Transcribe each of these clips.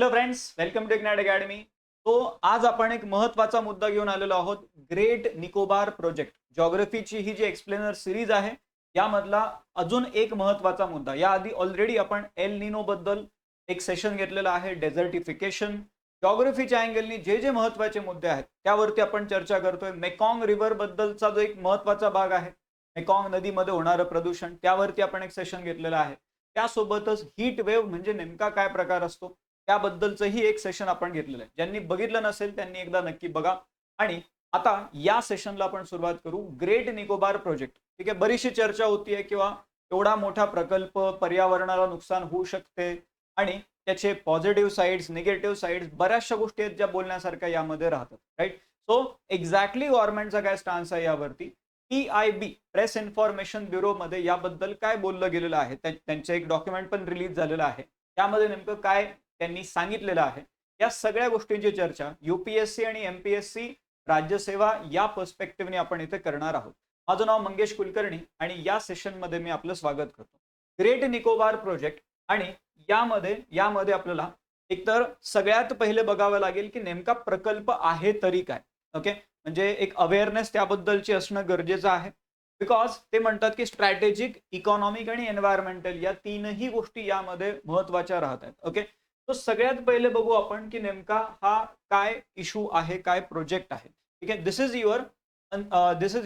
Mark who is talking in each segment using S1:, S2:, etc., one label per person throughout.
S1: Hello friends, welcome to Ignite Academy. तो आज आपण एक महत्त्वाचा मुद्दा घेऊन आलेलो आहोत. Great Nicobar project. जिओग्राफीची ही जी एक्सप्लेनर सिरीज आहे यामधला अजून एक महत्त्वाचा मुद्दा. याआधी ऑलरेडी आपण एल निनो बद्दल एक सेशन घेतलेलं आहे. डेझर्टिफिकेशन, जिओग्राफीच्या अँगलनी जे जे महत्त्वाचे मुद्दे आहेत त्यावरती आपण चर्चा करतोय. मेकॉंग रिव्हर बद्दलचा जो एक महत्त्वाचा भाग आहे, मेकॉंग नदीमध्ये होणारं प्रदूषण, त्यावरती आपण एक सेशन घेतलेलं आहे. त्यासोबतच हीट वेव्ह म्हणजे नेमका काय प्रकार असतो त्याबद्दलचंही एक सेशन आपण घेतलेलं आहे. ज्यांनी बघितलं नसेल त्यांनी एकदा नक्की बघा. आणि आता या सेशनला आपण सुरुवात करू. Great Nicobar project. ठीक आहे, बरीचशी चर्चा होतीये किंवा एवढा मोठा प्रकल्प, पर्यावरणाला नुकसान होऊ शकते आणि त्याचे पॉझिटिव्ह साइड्स, निगेटिव्ह साइड्स, बऱ्याचशा गोष्टी आहेत ज्या बोलण्यासारख्या यामध्ये राहतात. राईट. सो एक्झॅक्टली गव्हर्नमेंटचा काय स्टान्स आहे यावरती, PIB प्रेस इन्फॉर्मेशन ब्युरो मध्ये याबद्दल काय बोललं गेलेलं आहे, त्यांचं एक डॉक्युमेंट पण रिलीज झालेलं आहे. त्यामध्ये नेमकं काय त्यांनी सांगितलेलं आहे, या सगळ्या गोष्टींची चर्चा UPSC आणि MPSC राज्यसेवा या पर्स्पेक्टिव्हने आपण इथे करणार आहोत. माझं नाव मंगेश कुलकर्णी आणि या सेशन मध्ये मी आपलं स्वागत करतो. Great Nicobar project. आणि यामध्ये आपल्याला एकतर सगळ्यात पहिले बघावं लागेल की नेमका प्रकल्प आहे तरी काय. ओके, म्हणजे एक अवेअरनेस त्याबद्दलची असणं गरजेचं आहे. बिकॉज ते म्हणतात की स्ट्रॅटेजिक, इकॉनॉमिक आणि एन्व्हायरमेंटल या तीनही गोष्टी यामध्ये महत्वाच्या राहतात. ओके, तो सगळ्यात पहिले बघू आपण की नेमका हा काय इशू आहे, काय प्रोजेक्ट आहे. ठीक आहे, this is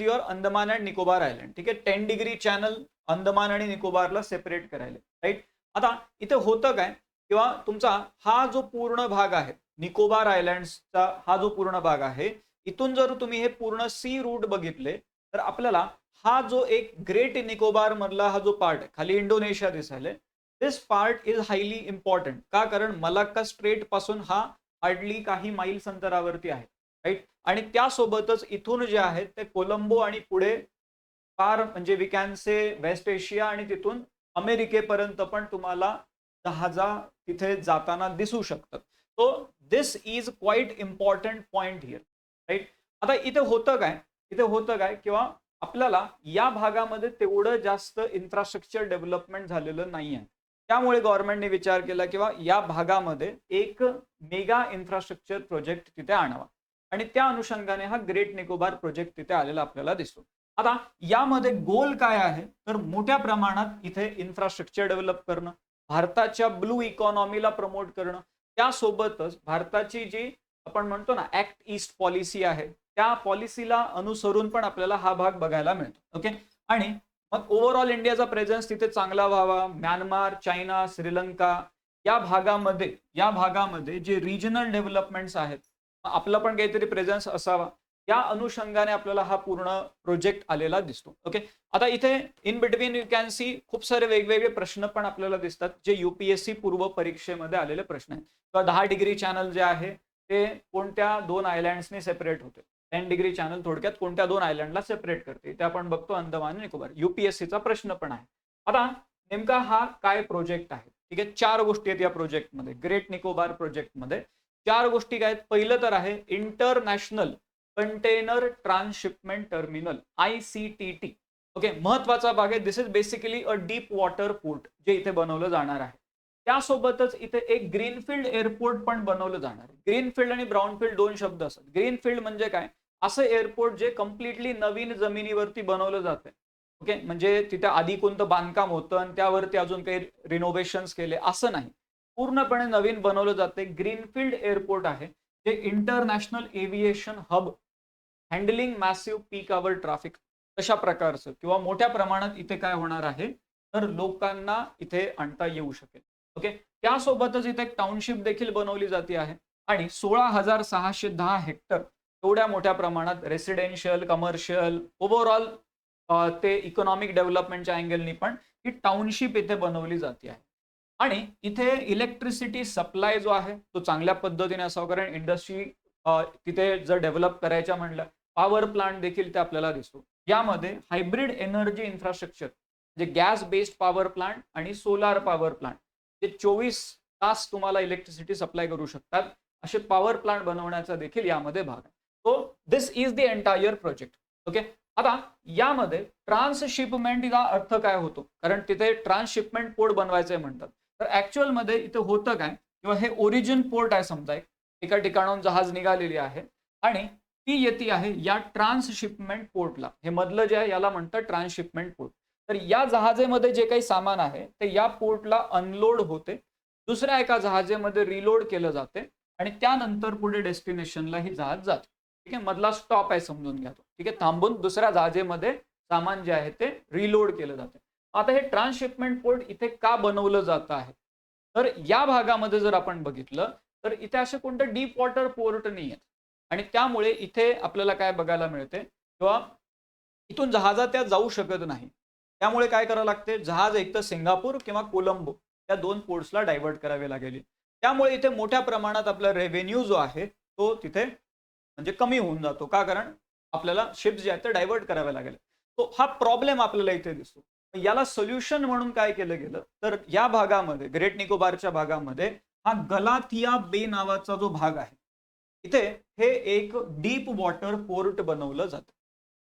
S1: your Andaman and Nicobar island. ठीक आहे, 10 डिग्री चॅनल अंदमान आणि निकोबारला सेपरेट करायला. राईट. आता इथे होतं काय, किंवा तुमचा हा जो पूर्ण भाग आहे निकोबार आयलँड्सचा, हा जो पूर्ण भाग आहे, इथून जर तुम्ही हे पूर्ण सी रूट बघितले तर आपल्याला हा जो एक ग्रेट निकोबार मधला हा जो पार्ट आहे, खाली इंडोनेशिया दिसायला, दिस पार्ट इज हायली इम्पॉर्टंट. का? कारण मलाक्का स्ट्रेट पासून हा हार्डली काही मैल्स अंतरावरती आहे. राईट. आणि त्यासोबतच इथून जे आहेत ते कोलंबो आणि पुढे फार म्हणजे we can say West Asia आणि तिथून अमेरिकेपर्यंत पण तुम्हाला जहाजा तिथे जाताना दिसू शकतात. So this is quite important point here. Right. आता इथे होतं काय किंवा आपल्याला या भागामध्ये तेवढं जास्त इन्फ्रास्ट्रक्चर डेव्हलपमेंट झालेलं नाही आहे. त्यामुळे गव्हर्नमेंटने विचार केला किंवा या भागामध्ये एक मेगा इन्फ्रास्ट्रक्चर प्रोजेक्ट तिथे आणावा आणि त्या अनुषंगाने हा ग्रेट निकोबार प्रोजेक्ट तिथे आलेला आपल्याला दिसतो. आता यामध्ये गोल काय आहे तर मोठ्या प्रमाणात इथे इन्फ्रास्ट्रक्चर डेव्हलप करणं, भारताच्या ब्लू इकॉनॉमीला प्रमोट करणं, त्यासोबतच भारताची जी आपण म्हणतो ना ऍक्ट ईस्ट पॉलिसी आहे त्या पॉलिसीला अनुसरून पण आपल्याला हा भाग बघायला मिळतो. ओके. आणि मग ओव्हरऑल इंडियाचा प्रेझेन्स तिथे चांगला व्हावा. म्यानमार, चायना, श्रीलंका या भागामध्ये जे रिजनल डेव्हलपमेंट्स आहेत आपला पण काहीतरी प्रेझेन्स असावा. या अनुषंगाने आपल्याला हा पूर्ण प्रोजेक्ट आलेला दिसतो. ओके. आता इथे in between you can see खूप सारे वेगवेगळे प्रश्न पण आपल्याला दिसतात जे UPSC पूर्व परीक्षेमध्ये आलेले प्रश्न आहेत. किंवा 10 डिग्री चॅनल जे आहे ते कोणत्या दोन आयलँड्सने सेपरेट होते. 10 डिग्री चॅनल थोडक्यात कोणत्या दोन आयलँडला सेपरेट करते ते आपण बघतो, अंदमान आणि निकोबार. UPSCचा प्रश्न पण आहे. आता नेमका हा काय प्रोजेक्ट आहे. ठीक आहे, 4 गोष्टी आहेत या प्रोजेक्टमध्ये, ग्रेट निकोबार प्रोजेक्टमध्ये. 4 गोष्टी काय आहेत. पहिलं तर आहे international container transshipment terminal, ICTT. Okay, महत्वाचा भाग आहे. This is basically a deep water port जे इथे बनवलं जाणार आहे. त्यासोबतच इथे एक ग्रीनफील्ड एअरपोर्ट पण बनवलं जाणार आहे. ग्रीनफील्ड आणि ब्राऊनफील्ड दोन शब्द असतात. ग्रीनफील्ड म्हणजे काय, असं एअरपोर्ट जे कम्प्लिटली नवीन जमिनीवरती बनवलं जातंय. ओके, म्हणजे तिथे आधी कोणतं बांधकाम होतं आणि त्यावरती अजून काही रिनोव्हेशन्स केले असं नाही, पूर्णपणे नवीन बनवलं जाते. ग्रीनफील्ड एअरपोर्ट आहे जे international aviation hub, handling massive peak hour traffic, तशा प्रकारचं किंवा मोठ्या प्रमाणात इथे काय होणार आहे तर लोकांना इथे आणता येऊ शकेल. ओके. त्यासोबतच इथे एक टाउनशिप देखील बनवली जाते आहे आणि 16,610 हेक्टर एवढ्या मोठ्या प्रमाणात रेसिडेन्शियल, कमर्शियल, ओव्हरऑल ते इकॉनॉमिक डेव्हलपमेंटच्या अँगलनी पण ही टाउनशिप इथे बनवली जाते आहे. आणि इथे इलेक्ट्रिसिटी सप्लाय जो आहे तो चांगल्या पद्धतीने असावा, कारण इंडस्ट्री तिथे जर डेव्हलप करायच्या म्हणलं, पॉवर प्लांट देखील ते आपल्याला दिसतो. यामध्ये हायब्रिड एनर्जी इन्फ्रास्ट्रक्चर म्हणजे गॅस बेस्ड पॉवर प्लांट आणि सोलार पॉवर प्लांट जे 24 तास तुम्हाला इलेक्ट्रिसिटी सप्लाय करू शकतात, असे पॉवर प्लांट बनवण्याचा देखील यामध्ये भाग आहे. So this is the entire project. Okay. आता यामध्ये ट्रान्सशिपमेंटचा अर्थ काय होतो, कारण तिथे ट्रान्सशिपमेंट पोर्ट बनवायचंय म्हणतात. तर ऍक्च्युअल मध्ये इथे होतं काय किंवा हे ओरिजिन पोर्ट आहे समजा, एका ठिकाणाहून जहाज निघालेली आहे आणि ती येते आहे या ट्रान्सशिपमेंट पोर्टला. हे मधलं जे आहे याला म्हणतात ट्रान्सशिपमेंट पोर्ट. तर या जहाजेमध्ये जे काही सामान आहे ते या पोर्टला अनलोड होते, दुसऱ्या एका जहाजेमध्ये रिलोड केलं जाते आणि त्यानंतर पुढे डेस्टिनेशनला ही जहाज जाते. ठीक आहे, मधला स्टॉप आहे समजून घ्या तो. ठीक आहे, थांबून दुसऱ्या जहाजेमध्ये सामान जे आहे ते रिलोड केलं जाते. आता हे ट्रान्सशिपमेंट पोर्ट इथे का बनवलं जात आहे, तर या भागामध्ये जर आपण बघितलं तर इथे असे कोणते डीप वॉटर पोर्ट नाही आहेत आणि त्यामुळे इथे आपल्याला काय बघायला मिळते, किंवा इथून जहाजा त्या जाऊ शकत नाही. त्यामुळे काय करावं लागते, जहाज एक तर सिंगापूर किंवा कोलंबो त्या दोन पोर्ट्सला डायव्हर्ट करावे लागेल. त्यामुळे इथे मोठ्या प्रमाणात आपला रेव्हेन्यू जो आहे तो तिथे म्हणजे कमी होऊन जातो. का, कारण आपल्याला शिप्स जे आहेत ते डायव्हर्ट करावे लागेल. तो हा प्रॉब्लेम आपल्याला इथे दिसतो. याला सोल्युशन म्हणून काय केलं गेलं, तर या भागामध्ये ग्रेट निकोबारच्या भागामध्ये हा गलाथिया बे नावाचा जो भाग आहे, इथे हे एक डीप वॉटर पोर्ट बनवलं जातं.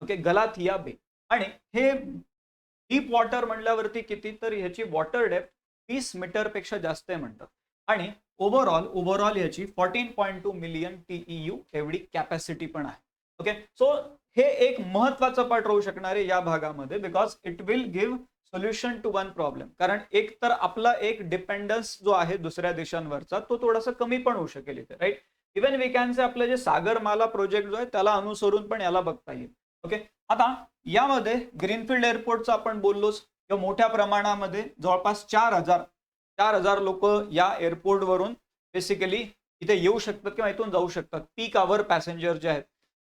S1: ओके, गलाथिया बे. आणि हे डीप वॉटर म्हणल्यावरती किती, तर ह्याची वॉटर डेप्थ 30 मीटर पेक्षा जास्त आहे म्हणतात आणि ओव्हरऑल याची 14.2 मिलियन TEU एवढी कॅपॅसिटी पण आहे. ओके, सो हे एक महत्वाचं पार्ट राहू शकणार आहे या भागामध्ये, because it will give solution to one problem. कारण एक तर आपला एक डिपेंडन्स जो आहे दुसऱ्या देशांवरचा तो थोडासा कमी पण होऊ शकेल इथे, right. Even we can say आपलं जे सागरमाला प्रोजेक्ट जो आहे त्याला अनुसरून पण याला बघता येईल. ओके, आता यामध्ये ग्रीनफील्ड एअरपोर्टचं आपण बोललोच, किंवा मोठ्या प्रमाणामध्ये जवळपास 4,000 लोक या एअरपोर्टवरून बेसिकली इथे येऊ शकतात किंवा इथून जाऊ शकतात, पीक आवर पॅसेंजर जे आहेत.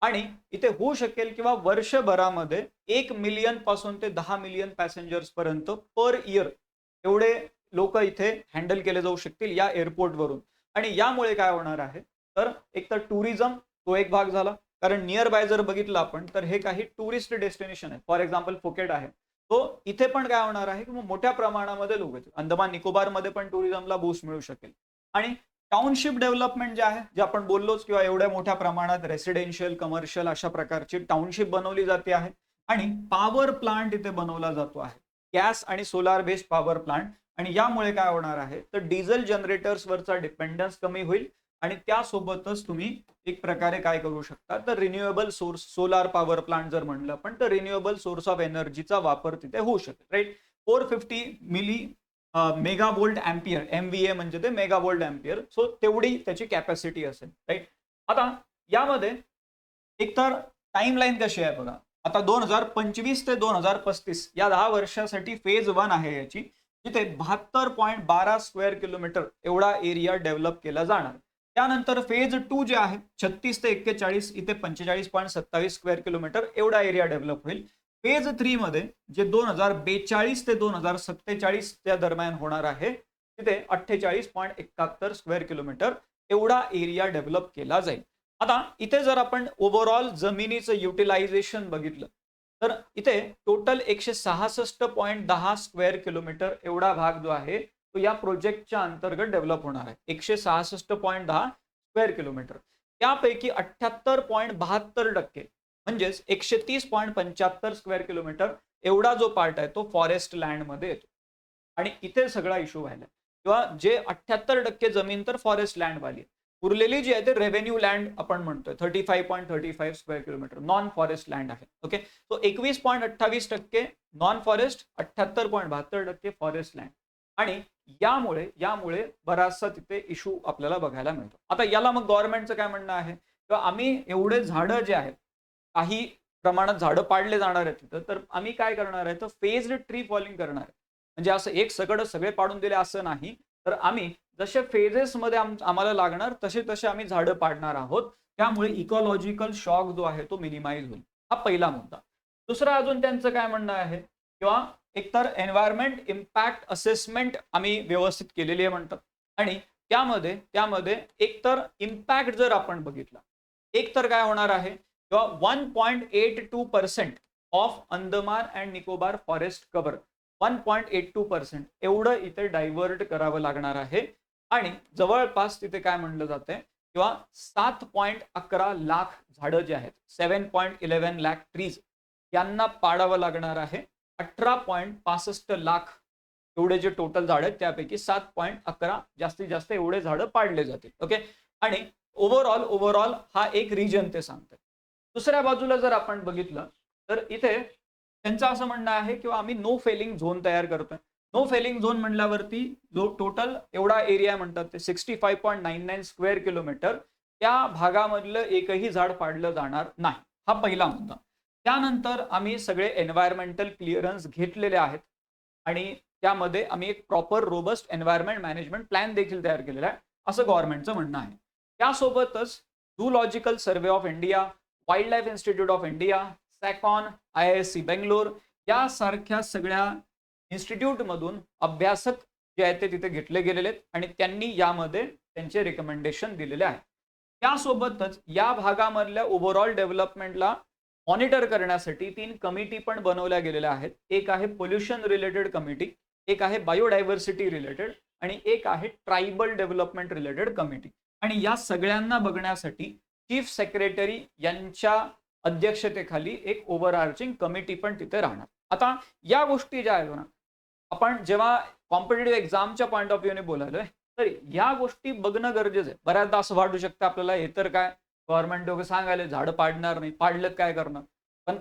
S1: आणि इथे होऊ शकेल किंवा वर्षभरामध्ये 1 मिलियन पासून ते 10 मिलियन पॅसेंजर्स पर्यंत पर इयर एवढे लोक इथे हँडल केले जाऊ शकतील या एअरपोर्टवरून. आणि यामुळे काय होणार आहे, तर एक तर टुरिझम तो एक भाग झाला, कारण नियर बाय जर बघितलं आपण तर हे काही टुरिस्ट डेस्टिनेशन आहे. फॉर एक्झाम्पल फुकेट आहे, तो इथे पण काय होणार आहे की मोठ्या प्रमाणामध्ये लोक येतील. अंदमान निकोबारमध्ये पण टुरिझमला बूस्ट मिळू शकेल. आणि टाउनशिप डेव्हलपमेंट जे आहे, जे आपण बोललोच, किंवा एवढ्या मोठ्या प्रमाणात रेसिडेन्शियल कमर्शियल अशा प्रकारची टाउनशिप बनवली जाते आहे. आणि पॉवर प्लांट इथे बनवला जातो आहे, गॅस आणि सोलार बेस्ड पॉवर प्लांट. आणि यामुळे काय होणार आहे, तर डिझेल जनरेटर्सवरचा डिपेंडन्स कमी होईल आणि त्यासोबतच तुम्ही एक प्रकारे काय करू शकता, तर renewable source, solar power plant जर म्हणलं आपण तर रिन्युएबल सोर्स ऑफ एनर्जीचा वापर तिथे होऊ शकेल, right. 450 milli mega volt ampere, MVA म्हणजे ते मेगा वोल्ट एम्पियर, सो तेवढी त्याची कॅपॅसिटी असेल, राईट. आता यामध्ये एकतर टाइमलाईन कशी आहे बघा. आता 2025 ते 2035 या 10 वर्षासाठी फेज 1 आहे याची, जिथे 72.12 स्क्वेअर किलोमीटर एवढा एरिया डेव्हलप केला जाणार. त्यानंतर फेज 2 जे आहे 36 ते 41 इथे 45.27 स्क्वेअर किलोमीटर एवढा एरिया डेव्हलप होईल. फेज 3 मध्ये जे 2042 ते 2047 त्या दरम्यान होणार आहे, तिथे 48.71 स्क्वेअर किलोमीटर एवढा एरिया डेव्हलप केला जाईल. आता इथे जर आपण ओव्हरऑल जमिनीचं युटिलायझेशन बघितलं तर इथे टोटल 166.10 स्क्वेअर किलोमीटर एवढा भाग जो आहे तो या प्रोजेक्टच्या अंतर्गत डेव्हलप होणार आहे. 166.10 स्क्वेअर किलोमीटर, त्यापैकी 78.72% म्हणजेच 130.75 स्क्वेअर किलोमीटर एवढा जो पार्ट आहे तो फॉरेस्ट लँड मध्ये येतो. आणि इथे सगळा इश्यू व्हायला, किंवा जे 78% जमीन तर फॉरेस्ट लँड वाली आहे, उरलेली जी आहे ते रेव्हेन्यू लँड आपण म्हणतोय 35.35 square kilometre non forest land आहे. ओके, तो 21.28% नॉन फॉरेस्ट, 78.72% फॉरेस्ट लँड. आणि यामुळे बराचसा तिथे इश्यू आपल्याला बघायला मिळतो. आता याला मग गव्हर्नमेंटचं काय म्हणणं आहे, किंवा आम्ही एवढे झाडं जे आहेत, काही प्रमाणात झाडं पाडले जाणार आहेत तिथं, तर आम्ही काय करणार आहे, तर फेज्ड ट्री फॉलिंग करणार आहे. म्हणजे असं एक सकड सगळे पाडून दिले असं नाही, तर आम्ही जसे फेजेस मध्ये आम्हाला लागणार तसे आम्ही झाडं पाडणार आहोत. त्यामुळे इकॉलॉजिकल शॉक जो आहे तो मिनिमाइज होईल. हा पहिला मुद्दा. दुसरा अजून त्यांचं काय म्हणणं आहे, किंवा एकतर एन्व्हायरमेंट इम्पॅक्ट असेसमेंट आम्ही व्यवस्थित केलेली आहे म्हणतात. आणि त्यामध्ये एकतर इम्पॅक्ट जर आपण बघितला, एकतर काय होणार आहे, किंवा 1.82% of Andaman and Nicobar forest cover, 1.82% एवढं इथे डायव्हर्ट करावं लागणार आहे. आणि जवळपास तिथे काय म्हणलं जातंय, किंवा 7.11 लाख झाडं जे आहेत, 7.11 लाख ट्रीज यांना पाडावं लागणार आहे. 18.65 लाख एवढे जे टोटल झाड आहेत त्यापैकी 7.11 जास्तीत जास्त एवढे झाडं पाडले जातील. ओके, आणि ओव्हरऑल हा एक रिजन ते सांगतात. दुसऱ्या बाजूला जर आपण बघितलं तर इथे त्यांचं असं म्हणणं आहे किंवा आम्ही नो फेलिंग झोन तयार करतोय. नो फेलिंग झोन म्हणल्यावरती जो टोटल एवढा एरिया म्हणतात ते 65.99 स्क्वेअर किलोमीटर, त्या भागामधलं एकही झाड पाडलं जाणार नाही. हा पहिला मुद्दा. त्यानंतर आम्ही सगळे एन्व्हायरमेंटल क्लिअरन्स घेतलेले आहेत आणि त्यामध्ये आम्ही एक proper robust environment management plan देखील तयार केलेला आहे, असं गव्हर्नमेंटचं म्हणणं आहे. त्यासोबतच Zoological Survey of India, Wild Life Institute of India, SACON, IISc Bangalore यासारख्या सगळ्या इन्स्टिट्यूट मधून अभ्यासक जे आहेत ते तिथे घेतले गेलेले आहेत आणि त्यांनी यामध्ये त्यांचे रिकमेंडेशन दिलेले आहे. त्यासोबतच या भागामधल्या ओव्हरऑल डेव्हलपमेंटला मॉनिटर करण्यासाठी 3 कमिटी पण बनवल्या गेलेल्या आहेत. एक आहे पोल्युशन रिलेटेड कमिटी, एक आहे बायोडायव्हर्सिटी रिलेटेड आणि एक आहे ट्रायबल डेव्हलपमेंट रिलेटेड कमिटी. आणि या सगळ्यांना बघण्यासाठी चीफ सेक्रेटरी यांच्या अध्यक्षतेखाली एक ओव्हरआर्चिंग कमिटी पण तिथे राहणार. आता या गोष्टी ज्या आहेत ना, आपण जेव्हा कॉम्पिटेटिव्ह एक्झामच्या पॉईंट ऑफ व्ह्यूने बोलायलोय तर या गोष्टी बघणं गरजेचं आहे. बऱ्याचदा असं वाटू शकतं आपल्याला हे तर काय गव्हर्नमेंट लोक सांगायला झाडं पाडणार नाही, पाडलं काय करणार. पण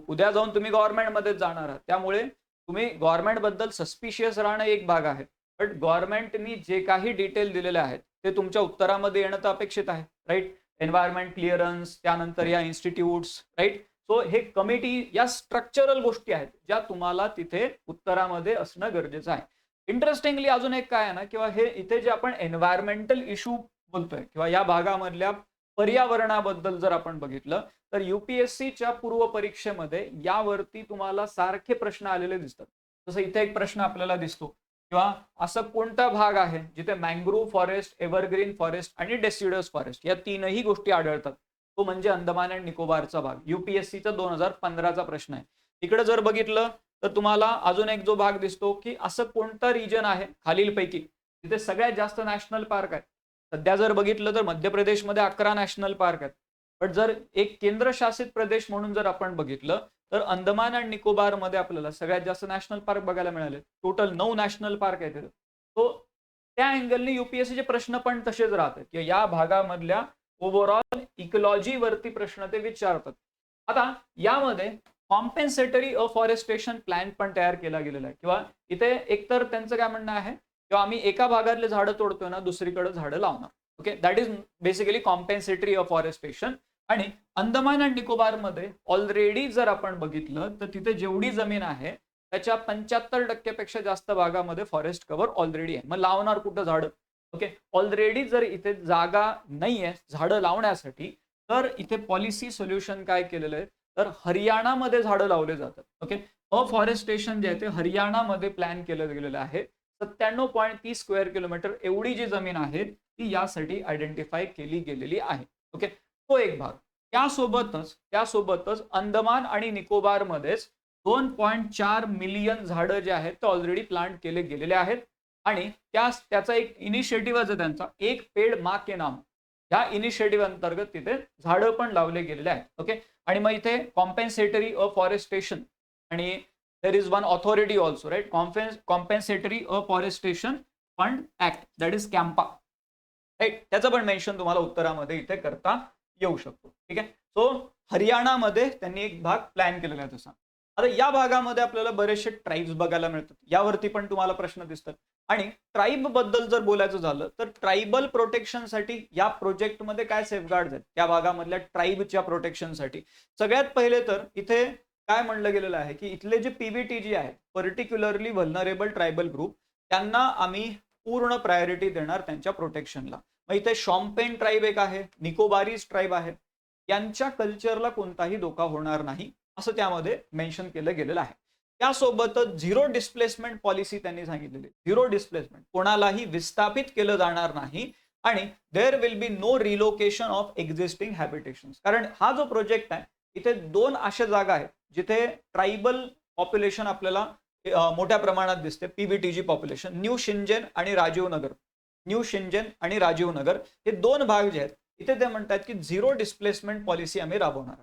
S1: उद्या जाऊन तुम्ही गव्हर्नमेंटमध्येच जाणार आहात, त्यामुळे तुम्ही गव्हर्नमेंट बद्दल सस्पिशियस राहणं एक भाग आहे, बट गव्हर्नमेंटनी जे काही डिटेल दिलेले आहेत ते तुमच्या उत्तरामध्ये येणं तर अपेक्षित आहे, राईट. एन्व्हायरमेंट क्लिअरन्स, त्यानंतर या इन्स्टिट्यूट्स, राईट. सो हे कमिटी या स्ट्रक्चरल गोष्टी आहेत ज्या तुम्हाला तिथे उत्तरामध्ये असणं गरजेचं आहे. इंटरेस्टिंगली अजून एक काय आहे ना, किंवा हे इथे जे आपण एन्व्हायरमेंटल इश्यू बोलतोय किंवा या भागामधल्या पर्यावरणाबद्दल जर आपण बघितलं तर UPSCच्या पूर्व परीक्षेमध्ये यावरती तुम्हाला सारखे प्रश्न आलेले दिसतात. जसं इथे एक प्रश्न आपल्याला दिसतो, किंवा असं कोणता भाग आहे जिथे मँग्रोव्ह फॉरेस्ट, एव्हरग्रीन फॉरेस्ट आणि डेसिडस फॉरेस्ट या तीनही गोष्टी आढळतात, तो म्हणजे अंदमान आणि निकोबारचा भाग. UPSCचा 2015चा प्रश्न आहे. इकडे जर बघितलं तर तुम्हाला अजून एक जो भाग दिसतो की असं कोणता रिजन आहे खालीलपैकी तिथे सगळ्यात जास्त नॅशनल पार्क आहेत. सध्या जर बघितलं तर मध्य प्रदेशमध्ये 11 नॅशनल पार्क आहेत, पण जर एक केंद्रशासित प्रदेश म्हणून जर आपण बघितलं तर अंदमान आणि निकोबार मध्ये आपल्याला सगळ्यात जास्त नॅशनल पार्क बघायला मिळाले. टोटल 9 नॅशनल पार्क आहेत. तो त्या अँगलने UPSCचे प्रश्न पण तसेच राहतात की या भागामधल्या ओव्हरऑल इकॉलॉजी वरती प्रश्न ते विचारतात. आता यामध्ये कॉम्पेन्सेटरी अफॉरेस्टेशन प्लॅन पण तयार केला गेलेला आहे, किंवा इथे एकतर त्यांचं काय म्हणणं आहे किंवा आम्ही एका भागातले झाडं तोडतोय ना दुसरीकडे झाडं लावणार. Okay, that is basically compensatory afforestation. आणि अंदमान आणि निकोबार मध्ये ऑलरेडी जर आपण बघितलं तर तिथे जेवढी जमीन आहे त्याच्या 75% पेक्षा जास्त भागामध्ये फॉरेस्ट कव्हर ऑलरेडी आहे. मग लावणार कुठं झाडं? ओके, ऑलरेडी जर इथे जागा नाहीये झाडं लावण्यासाठी तर इथे पॉलिसी सोल्युशन काय केलेलं आहे तर हरियाणामध्ये झाडं लावले जातात. ओके, अफॉरेस्टेशन जे आहे ते हरियाणामध्ये प्लॅन केलं गेलेलं आहे. 97.30 स्क्वेअर किलोमीटर एवढी जी जमीन आहे ती यासाठी आयडेंटिफाय केली गेलेली आहे. ओके, तो एक भाग. त्यासोबतच अंदमान आणि निकोबार मध्येच 2.4 मिलियन झाडं जे आहेत ते ऑलरेडी प्लांट केले गेलेले आहेत आणि त्याचा एक इनिशिएटिव्ह आहे त्यांचा, एक पेड मा के नाम, या इनिशिएटिव्ह अंतर्गत तिथे झाडं पण लावले गेलेले आहेत. ओके, आणि मग इथे कॉम्पेन्सेटरी अफॉरेस्टेशन आणि there is one authority also, right, compensatory afforestation fund act, that is CAMPA, right. त्याचं पण मेन्शन तुम्हाला उत्तरामध्ये इथे करता येऊ शकतो. ठीक आहे, सो हरियाणामध्ये त्यांनी एक भाग प्लॅन केलेला आहे तसा. आता या भागामध्ये आपल्याला बरेचसे ट्राईब्स बघायला मिळतात, यावरती पण तुम्हाला प्रश्न दिसतात. आणि ट्राईब बद्दल जर बोलायचं झालं तर ट्रायबल प्रोटेक्शनसाठी या प्रोजेक्टमध्ये काय सेफगार्ड्स आहेत त्या भागामधल्या ट्राईबच्या प्रोटेक्शनसाठी. सगळ्यात पहिले तर इथे काय म्हणलं गेलेलं आहे की इथले जे PBTG आहे, पर्टिक्युलरली व्हल्नरेबल ट्रायबल ग्रुप, त्यांना आम्ही पूर्ण प्रायोरिटी देणार त्यांच्या प्रोटेक्शनला. मग इथे शॉम्पेन ट्राईब एक आहे, निकोबारीज ट्राईब आहे, यांच्या कल्चरला कोणताही धोका होणार नाही असं त्यामध्ये मेन्शन केलं गेलेलं आहे. त्यासोबतच झिरो डिस्प्लेसमेंट पॉलिसी त्यांनी सांगितलेली. झिरो डिस्प्लेसमेंट, कोणालाही विस्थापित केलं जाणार नाही आणि there will be no relocation of existing habitations. कारण हा जो प्रोजेक्ट आहे इथे 2 अशा जागा आहेत जिथे ट्रायबल पॉप्युलेशन आपल्याला मोठ्या प्रमाणात दिसते. PBTG पॉप्युलेशन, न्यू शिंजेन आणि राजीव नगर. न्यू शिंजेन आणि राजीव नगर हे 2 भाग जे आहेत इथे ते म्हणतात की झिरो डिस्प्लेसमेंट पॉलिसी आम्ही राबवणार.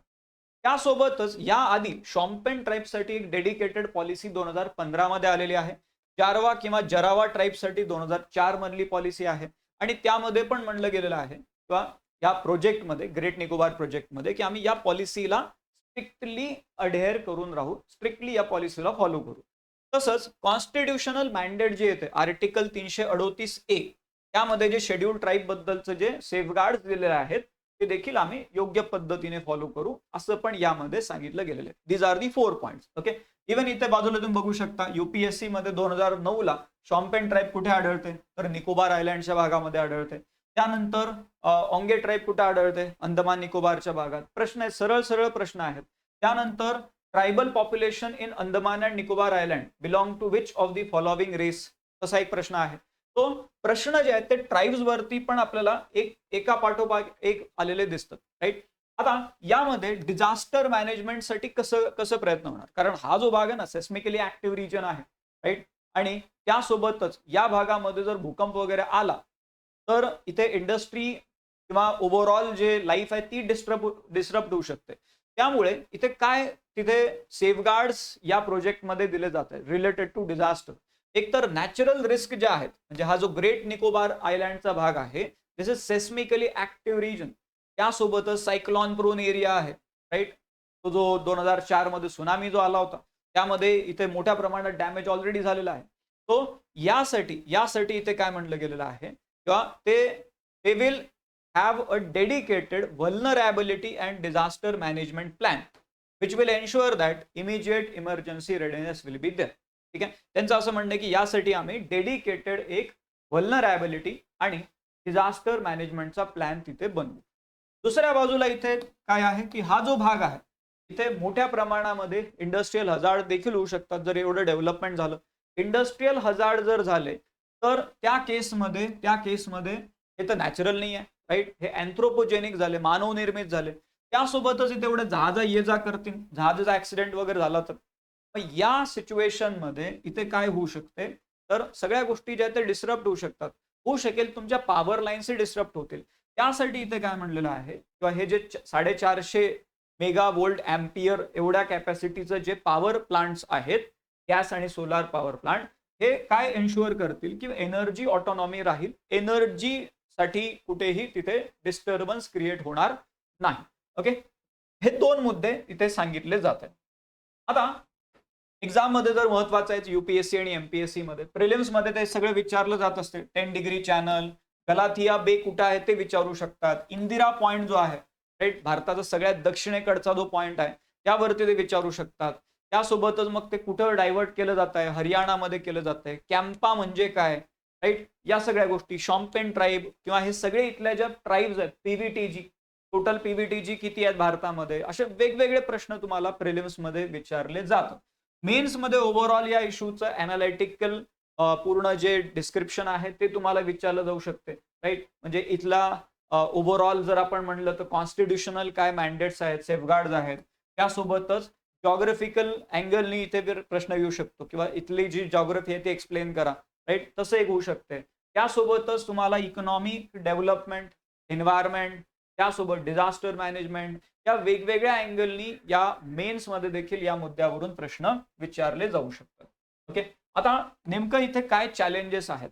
S1: त्यासोबतच या आधी शॉम्पेन ट्राईबसाठी एक डेडिकेटेड पॉलिसी 2015 मध्ये आलेली आहे. जारवा किंवा जरावा ट्राईबसाठी 2004 मधली पॉलिसी आहे आणि त्यामध्ये पण म्हणलं गेलेलं आहे किंवा या प्रोजेक्टमध्ये, ग्रेट निकोबार प्रोजेक्टमध्ये, की आम्ही या पॉलिसीला स्ट्रिक्टली अडेअर करून राहू, स्ट्रिक्टली या पॉलिसीला फॉलो करू. तसंच कॉन्स्टिट्यूशनल मॅन्डेट जे येते आर्टिकल 338A, त्यामध्ये जे शेड्यूल ट्राईब बद्दलचे जे सेफगार्ड दिलेले आहेत ते देखील आम्ही योग्य पद्धतीने फॉलो करू, असं पण यामध्ये सांगितलं गेलेलं आहे. These are the 4 points. Okay. Even इथे बाजूला तुम्ही बघू शकता UPSC मध्ये 2009 ला शॉम्पेन ट्राईब कुठे आढळते, तर निकोबार आयलँडच्या भागामध्ये आढळते. त्यानंतर ओंगे ट्राईब कुठे आढळते, अंदमान निकोबारच्या भागात. प्रश्न आहे, सरळ सरळ प्रश्न आहेत. त्यानंतर tribal population in Andaman and Nicobar island belong to which of the following race, तसा एक प्रश्न आहे. तो प्रश्न जे आहेत ते ट्राईब्स वरती पण आपल्याला एका पाठोपाठ एक आलेले दिसतात, राईट. आता यामध्ये डिझास्टर मॅनेजमेंटसाठी कसं प्रयत्न होणार, कारण हा जो भाग आहे ना सेस्मिकली ऍक्टिव्ह रिजन आहे, राईट. आणि त्यासोबतच या भागामध्ये जर भूकंप वगैरे आला तर इथे इंडस्ट्री किंवा ओव्हरऑल जे लाईफ आहे ती डिस्टर्ब होऊ शकते. त्यामुळे इथे काय तिथे सेफगार्ड्स या प्रोजेक्टमध्ये दिले जात आहेत रिलेटेड टू डिझास्टर. एक तर नॅचरल रिस्क जे आहेत, म्हणजे हा जो ग्रेट निकोबार आयलँडचा भाग आहे दिस इज सेस्मिकली ऍक्टिव्ह रिजन. त्यासोबतच सायक्लॉन प्रोन एरिया आहे, राईट. तो जो 2004 मध्ये सुनामी जो आला होता त्यामध्ये इथे मोठ्या प्रमाणात डॅमेज ऑलरेडी झालेला आहे. तो यासाठी इथे काय म्हटलं गेलेलं आहे किंवा ते will have a dedicated vulnerability and disaster management plan which will ensure that immediate emergency readiness will be there. ठीक आहे. त्यांचं असं म्हणणं आहे की यासाठी आम्ही डेडिकेटेड एक व्हल्नरॅबिलिटी आणि डिझास्टर मॅनेजमेंटचा प्लॅन तिथे बनवू. दुसऱ्या बाजूला इथे काय आहे की हा जो भाग आहे इथे मोठ्या प्रमाणामध्ये इंडस्ट्रियल हजार्ड देखील होऊ शकतात. जर एवढं डेव्हलपमेंट झालं, इंडस्ट्रियल हजार्ड जर झाले तर त्या केसमध्ये हे तर नॅचरल नाही आहे, राईट. हे अँथ्रोपोजेनिक झाले, मानवनिर्मित झाले. त्यासोबतच इथे एवढे जहाजा ये जा करतील, जहाजाचा ऍक्सिडेंट वगैरे झाला तर या सिच्युएशन मध्ये इथे काय होऊ शकते, तर सगळ्या गोष्टी ज्या ते डिस्टर्ब होऊ शकतात, होऊ शकेल. तुमच्या पॉवर लाईन्स डिस्टर्ब होतील. त्यासाठी इथे काय म्हणलेलं आहे किंवा हे जे 450 मेगा वोल्ट अँपियर एवढ्या कॅपॅसिटीचं जे पॉवर प्लांट्स आहेत, गॅस आणि सोलार पॉवर प्लांट, हे काय एन्श्युअर करतील की एनर्जी ऑटोनॉमी राहील, एनर्जी साठी कुठेही तिथे डिस्टर्बन्स क्रिएट होणार नाही. ओके. हे 2 मुद्दे इथे सांगितले जात आहेत. आता एक्झाम मध्ये जर महत्वाचं आहे UPSC आणि MPSC मध्ये, प्रिलिम्स मध्ये ते सगळं विचारलं जात असते. 10 डिग्री चॅनल, गलाथिया बे कुठे आहे ते विचारू शकतात. इंदिरा पॉइंट जो आहे, राईट, भारताचा सगळ्यात दक्षिणेकडचा जो पॉइंट आहे त्यावरती ते विचारू शकतात. त्यासोबतच मग ते कुठं डायव्हर्ट केलं जात आहे, हरियाणामध्ये केलं जात आहे, कॅम्पा म्हणजे काय, राईट. या सगळ्या गोष्टी, शॉम्पेन ट्राईब किंवा हे सगळे इथल्या ज्या ट्राईब्स आहेत, PVTG, टोटल PVTG किती आहेत भारतामध्ये, असे वेगवेगळे प्रश्न तुम्हाला प्रिलिम्स मध्ये विचारले जातात. मेन्स मध्ये ओव्हरऑल या इश्यूचं अनालिटिकल पूर्ण जे डिस्क्रिप्शन आहे ते तुम्हाला विचारलं जाऊ शकते, राईट. म्हणजे इथला ओव्हरऑल जर आपण म्हणलं तर कॉन्स्टिट्यूशनल काय मॅन्डेट्स आहेत, सेफगार्ड्स आहेत, त्यासोबतच जॉग्राफिकल अँगलनी इथे प्रश्न येऊ शकतो किंवा इथली जी जॉग्राफी आहे ती एक्सप्लेन करा, राईट, तसं एक होऊ शकते. त्यासोबतच तुम्हाला इकॉनॉमिक डेव्हलपमेंट, एन्व्हायरमेंट, त्यासोबत डिझास्टर मॅनेजमेंट, या वेगवेगळ्या अँगलनी या मेन्स मध्ये देखील या मुद्द्यावरून प्रश्न विचारले जाऊ शकतात. ओके. आता नेमकं इथे काय चॅलेंजेस आहेत,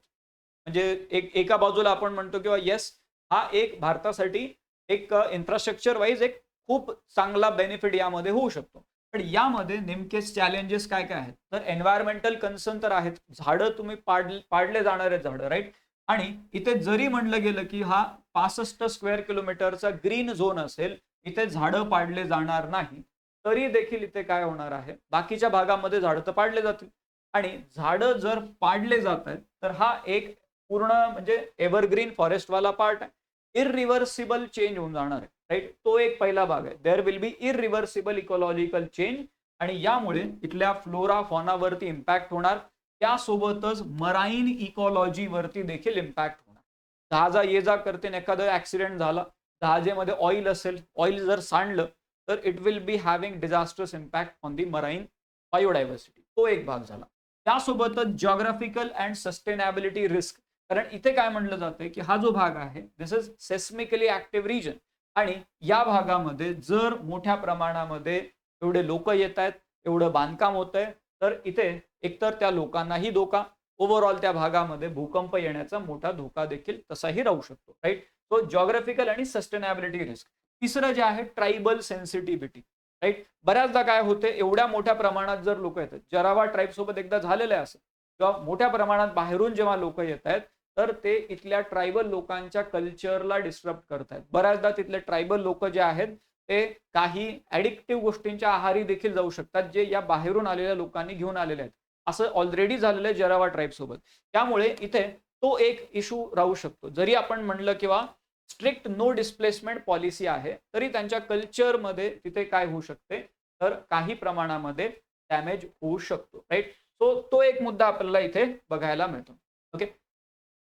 S1: म्हणजे एका बाजूला आपण म्हणतो किंवा येस, हा एक भारतासाठी एक इन्फ्रास्ट्रक्चर वाईज एक खूप चांगला बेनिफिट यामध्ये होऊ शकतो. पण यामध्ये नेमके चॅलेंजेस काय काय आहेत, तर एन्व्हायरमेंटल कन्सर्न तर आहेत. झाडं तुम्ही पाडले जाणारे झाडं, राईट. आणि इथे जरी म्हणलं गेलं की हा 65 स्क्वेअर किलोमीटरचा ग्रीन झोन असेल, इथे झाडं पाडले जाणार नाही, तरी देखील इथे काय होणार आहे, बाकीच्या भागामध्ये झाडं तर पाडले जातील. आणि झाडं जर पाडले जात आहेत तर हा एक पूर्ण म्हणजे एव्हरग्रीन फॉरेस्टवाला पार्ट आहे, इररिव्हर्सिबल चेंज होऊन जाणार आहे, राईट. तो एक पहिला भाग आहे. There will be irreversible ecological change आणि यामुळे इथल्या फ्लोरा फॉनावरती इम्पॅक्ट होणार. त्यासोबतच मराईन इकॉलॉजी वरती देखील इम्पॅक्ट होणार. जहाजा ये जा करते, एखादा ऍक्सिडेंट झाला, जहाजेमध्ये ऑइल असेल, ऑइल जर सांडलं तर it will be having disasters impact on the marine biodiversity. तो एक भाग झाला. त्यासोबतच जॉग्राफिकल अँड सस्टेनेबिलिटी रिस्क, कारण इथे काय म्हणलं जातंय की हा जो भाग आहे दिस इज सेस्मिकली ऍक्टिव्ह रिजन आणि या भागामध्ये जर मोठ्या प्रमाणामध्ये एवढे लोक येत आहेत, एवढं बांधकाम होत आहे, तर इथे एकतर त्या लोकांनाही धोका, ओव्हरऑल त्या भागामध्ये भूकंप येण्याचा मोठा धोका देखील तसाही राहू शकतो, राईट. सो जॉग्राफिकल आणि सस्टेनेबिलिटी रिस्क. तिसरं जे आहे ट्रायबल सेन्सिटिव्हिटी, राईट. बऱ्याचदा काय होते, एवढ्या मोठ्या प्रमाणात जर लोक येतात, जरावा ट्राईब सोबत एकदा झालेलं आहे असं, किंवा मोठ्या प्रमाणात बाहेरून जेव्हा लोक येत आहेत, तर ते इथल्या ट्रायबल लोकांच्या कल्चरला डिस्टर्ब करतायत. बऱ्याचदा तिथले ट्रायबल लोक जे आहेत ते काही ऍडिक्टिव्ह गोष्टींच्या आहारी देखील जाऊ शकतात, जे या बाहेरून आलेल्या लोकांनी घेऊन आलेले आहेत. असं ऑलरेडी झालेलं आहे जरावा ट्राईब सोबत. त्यामुळे इथे तो एक इश्यू राहू शकतो. जरी आपण म्हणलं किंवा स्ट्रिक्ट नो डिस्प्लेसमेंट पॉलिसी आहे, तरी त्यांच्या कल्चरमध्ये तिथे काय होऊ शकते, तर काही प्रमाणामध्ये डॅमेज होऊ शकतो, राईट. सो तो एक मुद्दा आपल्याला इथे बघायला मिळतो. ओके,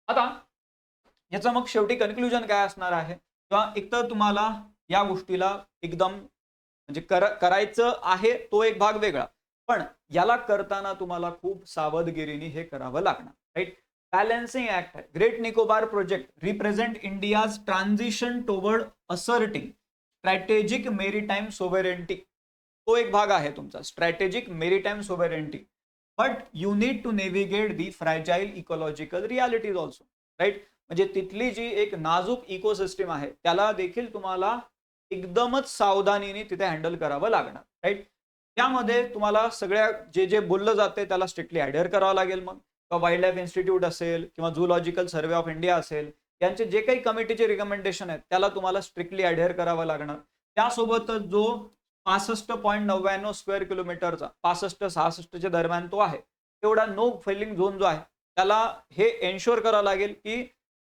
S1: आता याचं मग शेवटी कन्क्लुजन काय असणार आहे, किंवा एकतर तुम्हाला या गोष्टीला एकदम म्हणजे करायचं आहे तो एक भाग वेगळा, पण याला करताना तुम्हाला खूप सावधगिरीने हे करावं लागणार, राईट. बॅलन्सिंग ऍक्ट आहे. Great Nicobar project represent India's transition toward asserting strategic maritime sovereignty. तो एक भाग आहे तुमचा, strategic maritime sovereignty. But you need to navigate the fragile ecological realities also, right. म्हणजे तिथली जी एक नाजूक इकोसिस्टम आहे त्याला देखील तुम्हाला एकदमच सावधानीने तिथे हँडल करावं लागणार, राईट. त्यामध्ये तुम्हाला सगळ्या जे जे बोललं जाते त्याला स्ट्रिक्टली ॲडहेअर करावं लागेल. मग वाईल्ड लाईफ इन्स्टिट्यूट असेल किंवा झूलॉजिकल सर्व्हे ऑफ इंडिया असेल, यांचे जे काही कमिटीचे रिकमेंडेशन आहेत त्याला तुम्हाला स्ट्रिक्टली ॲडहेअर करावं लागणार. त्यासोबतच जो 65.99 स्क्वेअर किलोमीटरचा 65-66 दरम्यान तो आहे तेवढा नो फेलिंग झोन जो आहे त्याला हे एन्श्योर करावं लागेल की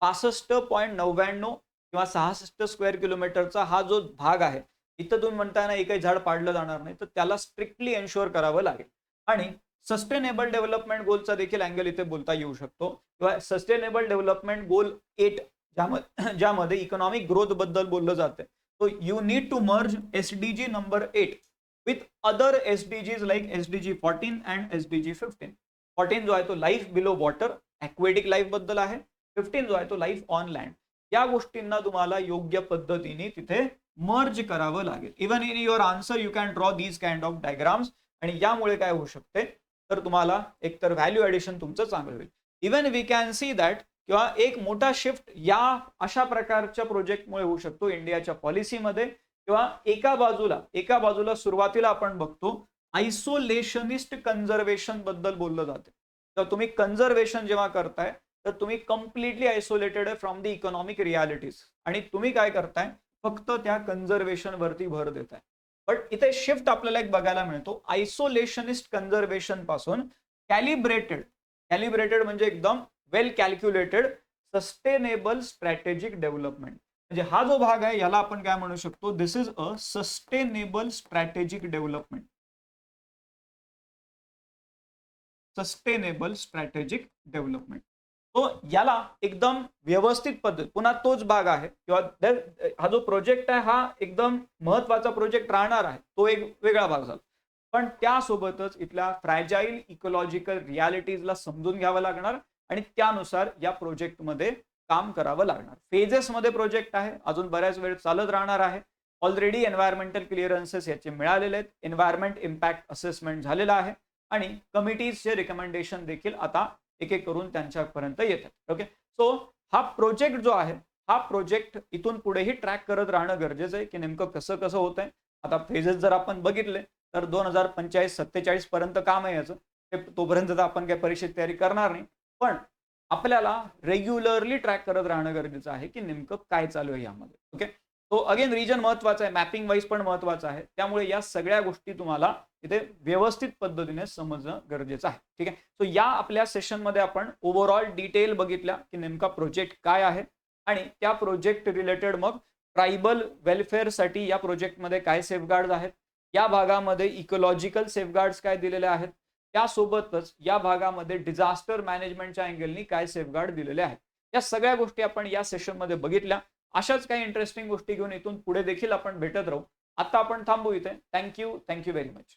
S1: 65.99 किंवा 66 स्क्वेअर किलोमीटरचा हा जो भाग आहे, इथं तुम्ही म्हणताय ना एकही झाड पाडलं जाणार नाही, तर त्याला स्ट्रिक्टली एन्श्योर करावं लागेल. आणि सस्टेनेबल डेव्हलपमेंट गोलचा देखील अँगल इथे बोलता येऊ शकतो, किंवा सस्टेनेबल डेव्हलपमेंट गोल 8 ज्यामध्ये इकॉनॉमिक ग्रोथ बद्दल बोललं जाते. So you need to merge SDG number 8 with other SDGs like SDG 14 and SDG 15. 14 जो आहे तो life below water aquatic life बद्दल आहे, 15 जो आहे तो लाईफ ऑन लँड. या गोष्टींना तुम्हाला योग्य पद्धतीने तिथे मर्ज करावं लागेल. Even in your answer you can draw these kind of diagrams. आणि यामुळे काय होऊ शकते, तर तुम्हाला एकतर व्हॅल्यू ॲडिशन तुमचं चांगलं होईल. Even we can see that, किंवा एक मोठा शिफ्ट या अशा प्रकारच्या प्रोजेक्टमुळे होऊ शकतो इंडियाच्या पॉलिसीमध्ये. किंवा एका बाजूला सुरुवातीला आपण बघतो आयसोलेशनिस्ट कन्झर्वेशन बद्दल बोललं जाते. तर तुम्ही कन्झर्वेशन जेव्हा करताय तर तुम्ही completely isolated from the economic realities, आणि तुम्ही काय करताय, फक्त त्या कन्झर्वेशन वरती भर देताय. बट इथे शिफ्ट आपल्याला एक बघायला मिळतो आयसोलेशनिस्ट कन्झर्वेशन पासून कॅलिब्रेटेड म्हणजे एकदम वेल कॅल्क्युलेटेड सस्टेनेबल स्ट्रॅटेजिक डेव्हलपमेंट. म्हणजे हा जो भाग आहे याला आपण काय म्हणू शकतो, this is a sustainable strategic development. Sustainable strategic development. तो याला एकदम व्यवस्थित पद्धत, पुन्हा तोच भाग आहे, किंवा हा जो प्रोजेक्ट आहे हा एकदम महत्वाचा प्रोजेक्ट राहणार आहे, तो एक वेगळा भाग झाला. पण त्यासोबतच इथल्या फ्रॅजाईल इकॉलॉजिकल रियालिटीजला समजून घ्यावं लागणार आणि त्यानुसार या प्रोजेक्टमध्ये काम करावं लागणार. फेजेसमध्ये प्रोजेक्ट आहे, अजून बऱ्याच वेळ चालत राहणार आहे. ऑलरेडी एन्व्हायरमेंटल क्लिअरन्सेस याचे मिळालेले आहेत, एन्व्हायरमेंट इम्पॅक्ट असेसमेंट झालेला आहे, आणि कमिटीजचे रिकमेंडेशन देखील आता एक एक करून त्यांच्यापर्यंत येतात. ओके, सो हा प्रोजेक्ट जो आहे, हा प्रोजेक्ट इथून पुढेही ट्रॅक करत राहणं गरजेचं आहे की नेमकं कसं कसं होत आहे. आता फेजेस जर आपण बघितले तर 2045-47 पर्यंत काम आहे याचं. तोपर्यंत तर आपण काही परीक्षेची तयारी करणार नाही, पण आपल्याला रेग्युलरली ट्रॅक करत राहणं गरजेचं आहे की नेमकं काय चालू आहे यामध्ये. ओके, तो अगेन रिजन महत्वाचा आहे, मॅपिंग वाईज पण महत्वाचं आहे. त्यामुळे या सगळ्या गोष्टी तुम्हाला इथे व्यवस्थित पद्धतीने समजणं गरजेचं आहे. ठीक आहे, सो या आपल्या सेशनमध्ये आपण ओव्हरऑल डिटेल बघितल्या की नेमका प्रोजेक्ट काय आहे, आणि त्या प्रोजेक्ट रिलेटेड मग ट्रायबल वेलफेअरसाठी या प्रोजेक्टमध्ये काय सेफगार्ड आहेत, या भागामध्ये इकोलॉजिकल सेफगार्ड्स काय दिलेले आहेत, त्यासोबतच या भागामध्ये डिझास्टर मॅनेजमेंटच्या अँगलनी काय सेफगार्ड दिलेले आहेत. या सगळ्या गोष्टी आपण या सेशनमध्ये बघितल्या. अशाच काही इंटरेस्टिंग गोष्टी घेऊन इथून पुढे देखील आपण भेटत राहू. आता आपण थांबू इथे. Thank you very much.